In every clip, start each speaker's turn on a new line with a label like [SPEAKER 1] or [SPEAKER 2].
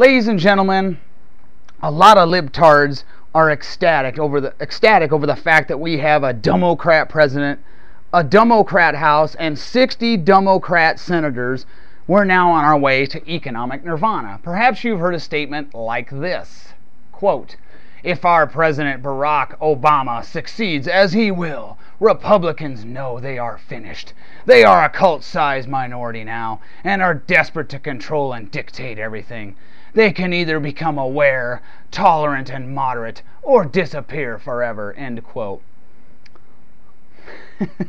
[SPEAKER 1] Ladies and gentlemen, a lot of libtards are ecstatic over the fact that we have a Democrat president, a Democrat House, and 60 Democrat senators. We're now on our way to economic nirvana. Perhaps you've heard a statement like this, quote, "If our President Barack Obama succeeds as he will, Republicans know they are finished. They are a cult-sized minority now and are desperate to control and dictate everything. They can either become aware, tolerant, and moderate, or disappear forever," end quote.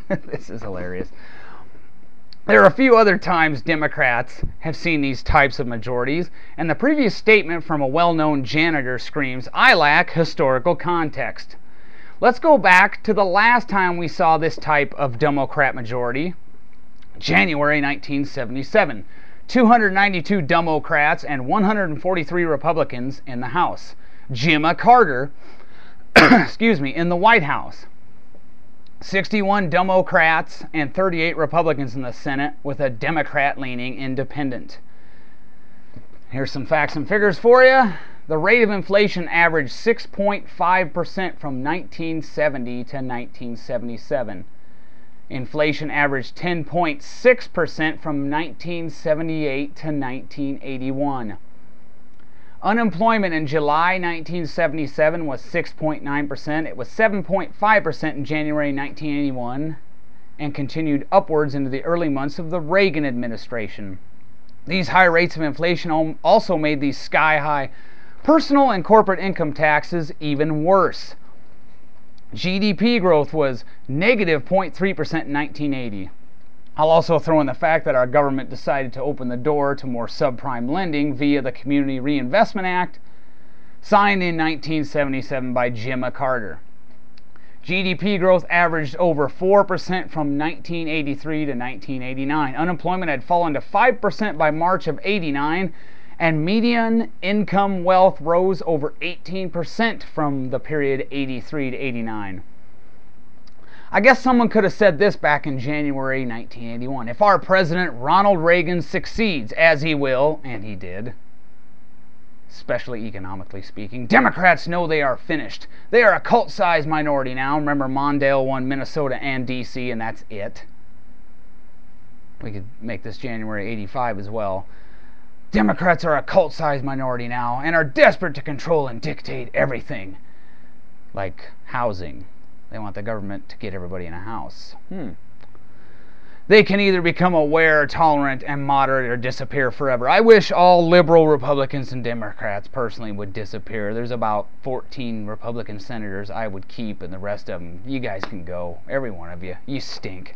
[SPEAKER 1] This is hilarious. There are a few other times Democrats have seen these types of majorities, and the previous statement from a well-known janitor screams, "I lack historical context." Let's go back to the last time we saw this type of Democrat majority, January 1977. 292 Democrats and 143 Republicans in the House. Jimmy Carter, in the White House. 61 Democrats and 38 Republicans in the Senate, with a Democrat-leaning independent. Here's some facts and figures for you. The rate of inflation averaged 6.5% from 1970 to 1977. Inflation averaged 10.6% from 1978 to 1981. Unemployment in July 1977 was 6.9%. It was 7.5% in January 1981 and continued upwards into the early months of the Reagan administration. These high rates of inflation also made these sky-high personal and corporate income taxes even worse. GDP growth was negative 0.3% in 1980. I'll also throw in the fact that our government decided to open the door to more subprime lending via the Community Reinvestment Act, signed in 1977 by Jimmy Carter. GDP growth averaged over 4% from 1983 to 1989. Unemployment had fallen to 5% by March of '89, and median income wealth rose over 18% from the period '83 to '89. I guess someone could have said this back in January 1981. If our President Ronald Reagan succeeds, as he will, and he did, especially economically speaking, Democrats know they are finished. They are a cult-sized minority now. Remember, Mondale won Minnesota and D.C., and that's it. We could make this January '85 as well. Democrats are a cult-sized minority now and are desperate to control and dictate everything. Like housing. They want the government to get everybody in a house. They can either become aware, tolerant, and moderate, or disappear forever. I wish all liberal Republicans and Democrats personally would disappear. There's about 14 Republican senators I would keep, and the rest of them, you guys can go. Every one of you. You stink.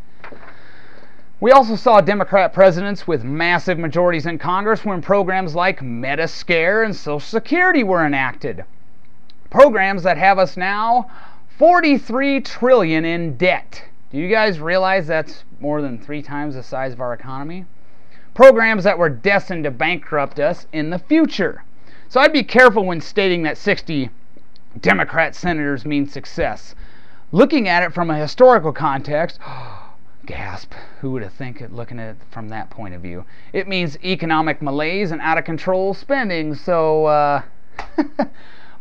[SPEAKER 1] We also saw Democrat presidents with massive majorities in Congress when programs like Medicare and Social Security were enacted. Programs that have us now $43 trillion in debt. Do you guys realize that's more than 3 times the size of our economy? Programs that were destined to bankrupt us in the future. So I'd be careful when stating that 60 Democrat senators mean success. Looking at it from a historical context, gasp, who would have think it looking at it from that point of view? It means economic malaise and out of control spending, so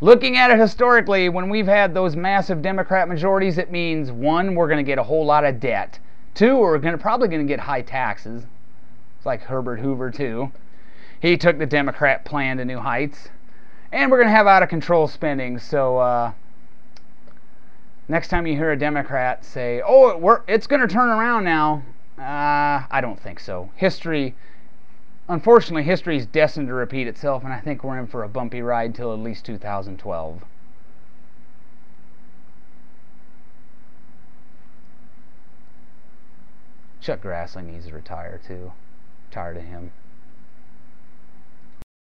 [SPEAKER 1] looking at it historically, when we've had those massive Democrat majorities, it means 1, we're going to get a whole lot of debt. 2, we're probably going to get high taxes. It's like Herbert Hoover too. He took the Democrat plan to new heights. And we're going to have out of control spending, so next time you hear a Democrat say, "Oh, it's going to turn around now," I don't think so. Unfortunately, history is destined to repeat itself, and I think we're in for a bumpy ride till at least 2012. Chuck Grassley needs to retire too. Tired of him.